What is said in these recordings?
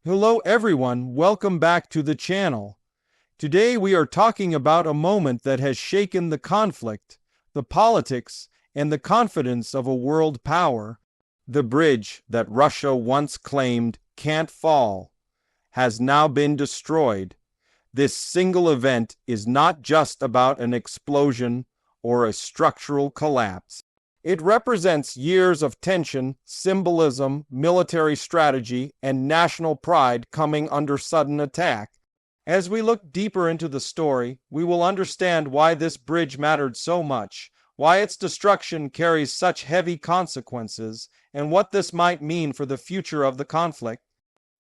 Hello everyone, welcome back to the channel. Today we are talking about a moment that has shaken the conflict, the politics, and the confidence of a world power. The bridge that Russia once claimed can't fall has now been destroyed. This single event is not just about an explosion or a structural collapse. It represents years of tension, symbolism, military strategy, and national pride coming under sudden attack. As we look deeper into the story, we will understand why this bridge mattered so much, why its destruction carries such heavy consequences, and what this might mean for the future of the conflict.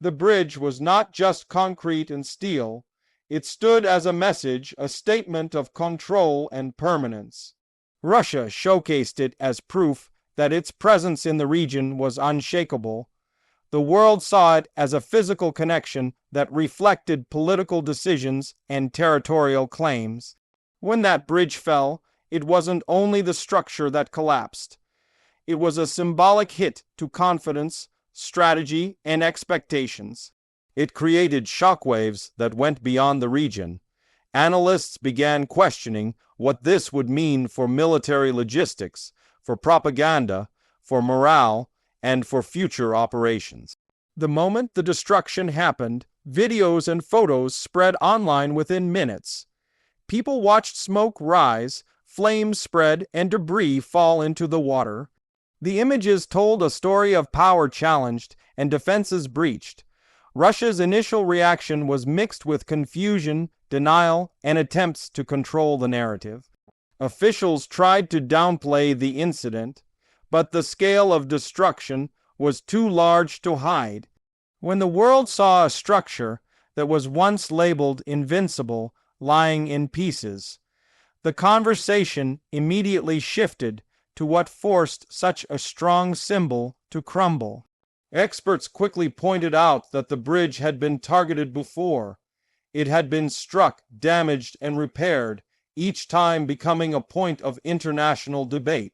The bridge was not just concrete and steel. It stood as a message, a statement of control and permanence. Russia showcased it as proof that its presence in the region was unshakable. The world saw it as a physical connection that reflected political decisions and territorial claims. When that bridge fell, it wasn't only the structure that collapsed. It was a symbolic hit to confidence, strategy, and expectations. It created shockwaves that went beyond the region. Analysts began questioning what this would mean for military logistics, for propaganda, for morale, and for future operations. The moment the destruction happened, videos and photos spread online within minutes. People watched smoke rise, flames spread, and debris fall into the water. The images told a story of power challenged and defenses breached. Russia's initial reaction was mixed with confusion, denial, and attempts to control the narrative. Officials tried to downplay the incident, but the scale of destruction was too large to hide. When the world saw a structure that was once labeled invincible lying in pieces, the conversation immediately shifted to what forced such a strong symbol to crumble. Experts quickly pointed out that the bridge had been targeted before. It had been struck, damaged, and repaired, each time becoming a point of international debate.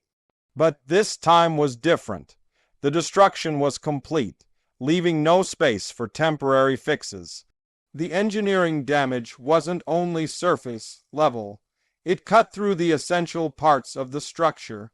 But this time was different. The destruction was complete, leaving no space for temporary fixes. The engineering damage wasn't only surface level. It cut through the essential parts of the structure.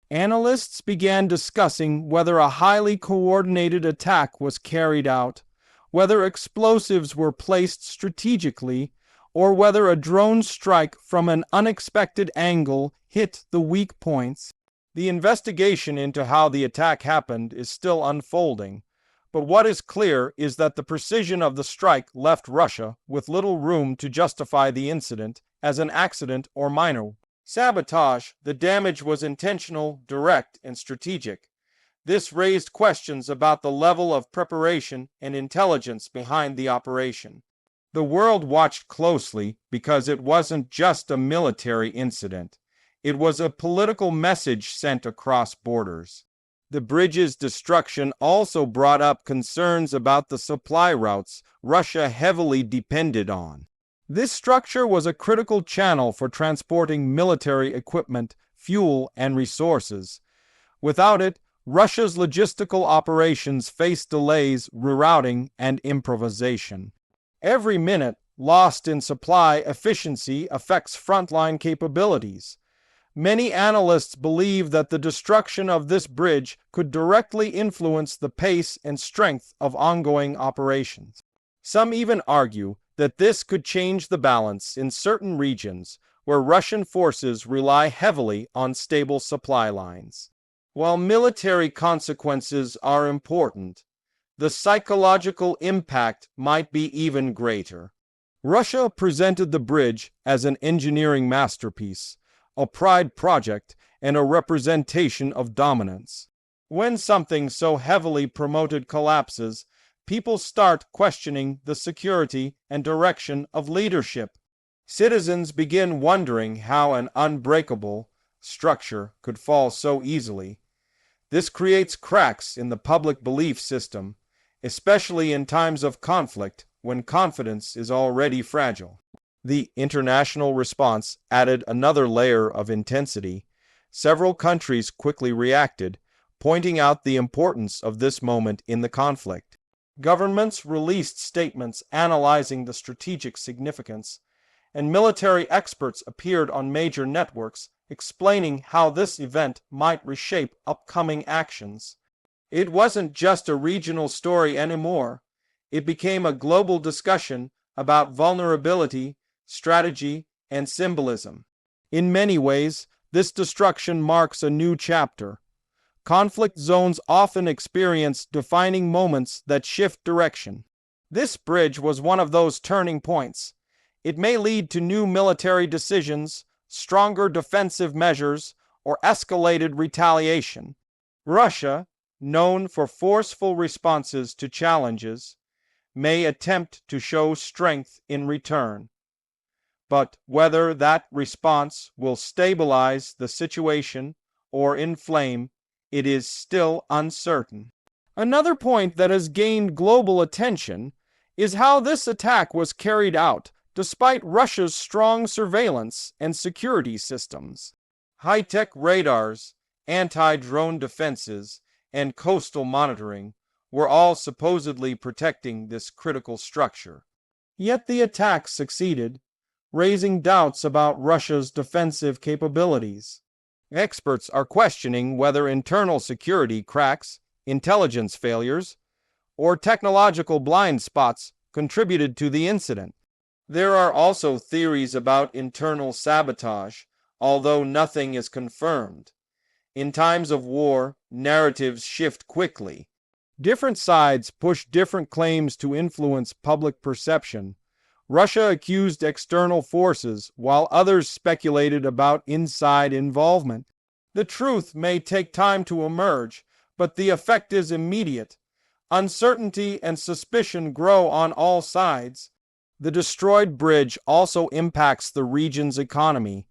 Analysts began discussing whether a highly coordinated attack was carried out, whether explosives were placed strategically, or whether a drone strike from an unexpected angle hit the weak points. The investigation into how the attack happened is still unfolding, but what is clear is that the precision of the strike left Russia with little room to justify the incident as an accident or minor sabotage. The damage was intentional, direct, and strategic. This raised questions about the level of preparation and intelligence behind the operation. The world watched closely because it wasn't just a military incident. It was a political message sent across borders. The bridge's destruction also brought up concerns about the supply routes Russia heavily depended on. This structure was a critical channel for transporting military equipment, fuel, and resources. Without it, Russia's logistical operations faced delays, rerouting, and improvisation. Every minute lost in supply efficiency affects frontline capabilities. Many analysts believe that the destruction of this bridge could directly influence the pace and strength of ongoing operations. Some even argue that this could change the balance in certain regions where Russian forces rely heavily on stable supply lines. While military consequences are important, the psychological impact might be even greater. Russia presented the bridge as an engineering masterpiece, a pride project, and a representation of dominance. When something so heavily promoted collapses, people start questioning the security and direction of leadership. Citizens begin wondering how an unbreakable structure could fall so easily. This creates cracks in the public belief system, especially in times of conflict when confidence is already fragile. The international response added another layer of intensity. Several countries quickly reacted, pointing out the importance of this moment in the conflict. Governments released statements analyzing the strategic significance, and military experts appeared on major networks explaining how this event might reshape upcoming actions. It wasn't just a regional story anymore. It became a global discussion about vulnerability, strategy, and symbolism. In many ways, this destruction marks a new chapter. Conflict zones often experience defining moments that shift direction. This bridge was one of those turning points. It may lead to new military decisions, stronger defensive measures, or escalated retaliation. Russia, known for forceful responses to challenges, may attempt to show strength in return. But whether that response will stabilize the situation or inflame, it is still uncertain. Another point that has gained global attention is how this attack was carried out despite Russia's strong surveillance and security systems. High-tech radars, anti-drone defenses, and coastal monitoring were all supposedly protecting this critical structure. Yet the attack succeeded, raising doubts about Russia's defensive capabilities. Experts are questioning whether internal security cracks, intelligence failures, or technological blind spots contributed to the incident. There are also theories about internal sabotage, although nothing is confirmed. In times of war, narratives shift quickly. Different sides push different claims to influence public perception. Russia accused external forces, while others speculated about inside involvement. The truth may take time to emerge, but the effect is immediate. Uncertainty and suspicion grow on all sides. The destroyed bridge also impacts the region's economy.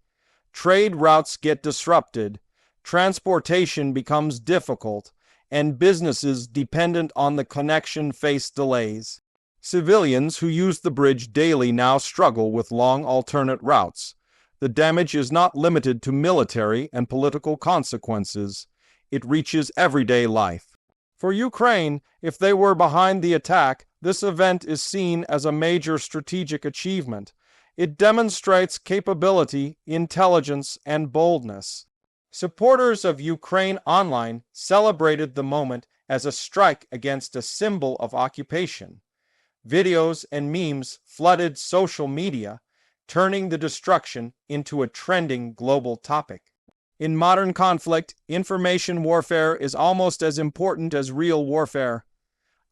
Trade routes get disrupted, transportation becomes difficult, and businesses dependent on the connection face delays. Civilians who use the bridge daily now struggle with long alternate routes. The damage is not limited to military and political consequences. It reaches everyday life. For Ukraine, if they were behind the attack, this event is seen as a major strategic achievement. It demonstrates capability, intelligence, and boldness. Supporters of Ukraine online celebrated the moment as a strike against a symbol of occupation. Videos and memes flooded social media, turning the destruction into a trending global topic. In modern conflict, information warfare is almost as important as real warfare.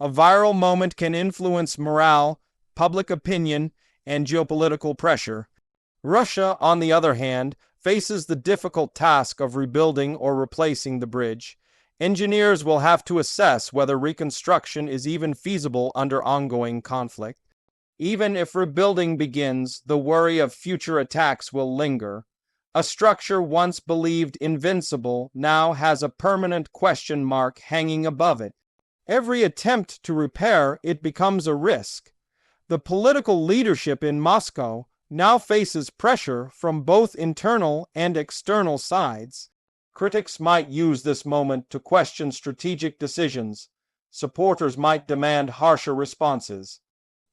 A viral moment can influence morale, public opinion, and geopolitical pressure. Russia, on the other hand, faces the difficult task of rebuilding or replacing the bridge. Engineers will have to assess whether reconstruction is even feasible under ongoing conflict. Even if rebuilding begins, the worry of future attacks will linger. A structure once believed invincible now has a permanent question mark hanging above it. Every attempt to repair it becomes a risk. The political leadership in Moscow now faces pressure from both internal and external sides. Critics might use this moment to question strategic decisions. Supporters might demand harsher responses.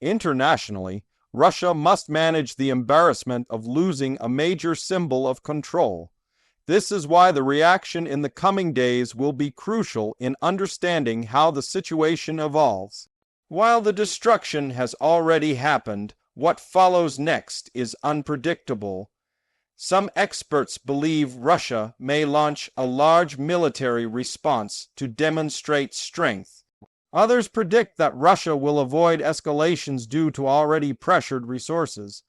Internationally, Russia must manage the embarrassment of losing a major symbol of control. This is why the reaction in the coming days will be crucial in understanding how the situation evolves. While the destruction has already happened, what follows next is unpredictable. Some experts believe Russia may launch a large military response to demonstrate strength. Others predict that Russia will avoid escalations due to already pressured resources.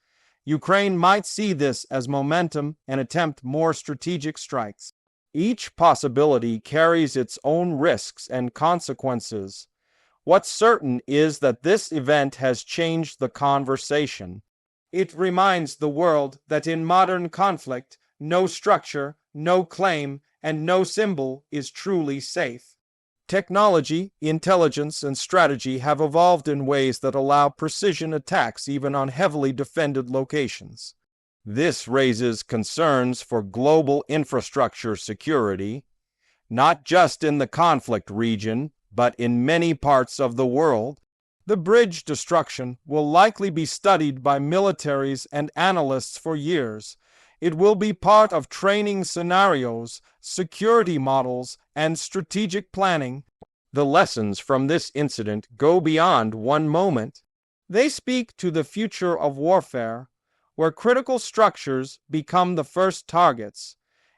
Ukraine might see this as momentum and attempt more strategic strikes. Each possibility carries its own risks and consequences. What's certain is that this event has changed the conversation. It reminds the world that in modern conflict, no structure, no claim, and no symbol is truly safe. Technology, intelligence, and strategy have evolved in ways that allow precision attacks even on heavily defended locations. This raises concerns for global infrastructure security, not just in the conflict region, but in many parts of the world. The bridge destruction will likely be studied by militaries and analysts for years. It will be part of training scenarios, security models, and strategic planning. The lessons from this incident go beyond one moment. They speak to the future of warfare, where critical structures become the first targets,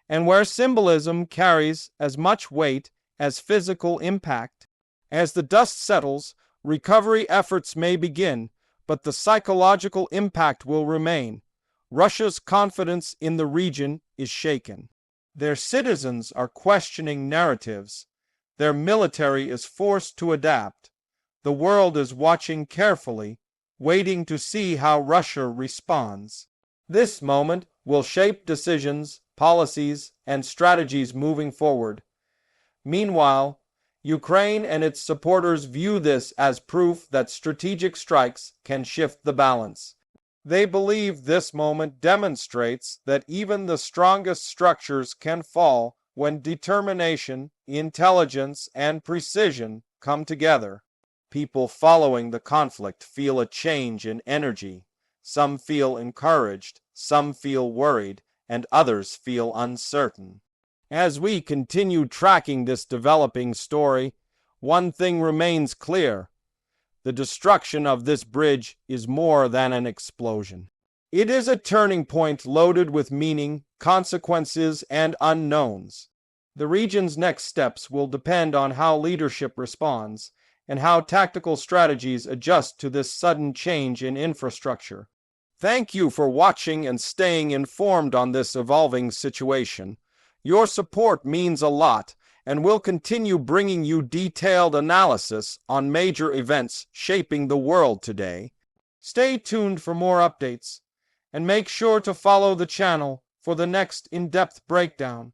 and where symbolism carries as much weight as physical impact. As the dust settles, recovery efforts may begin, but the psychological impact will remain. Russia's confidence in the region is shaken. Their citizens are questioning narratives. Their military is forced to adapt. The world is watching carefully, waiting to see how Russia responds. This moment will shape decisions, policies, and strategies moving forward. Meanwhile, Ukraine and its supporters view this as proof that strategic strikes can shift the balance. They believe this moment demonstrates that even the strongest structures can fall when determination, intelligence, and precision come together. People following the conflict feel a change in energy. Some feel encouraged, some feel worried, and others feel uncertain. As we continue tracking this developing story, one thing remains clear. The destruction of this bridge is more than an explosion. It is a turning point loaded with meaning, consequences, and unknowns. The region's next steps will depend on how leadership responds and how tactical strategies adjust to this sudden change in infrastructure. Thank you for watching and staying informed on this evolving situation. Your support means a lot, and we'll continue bringing you detailed analysis on major events shaping the world today. Stay tuned for more updates, and make sure to follow the channel for the next in-depth breakdown.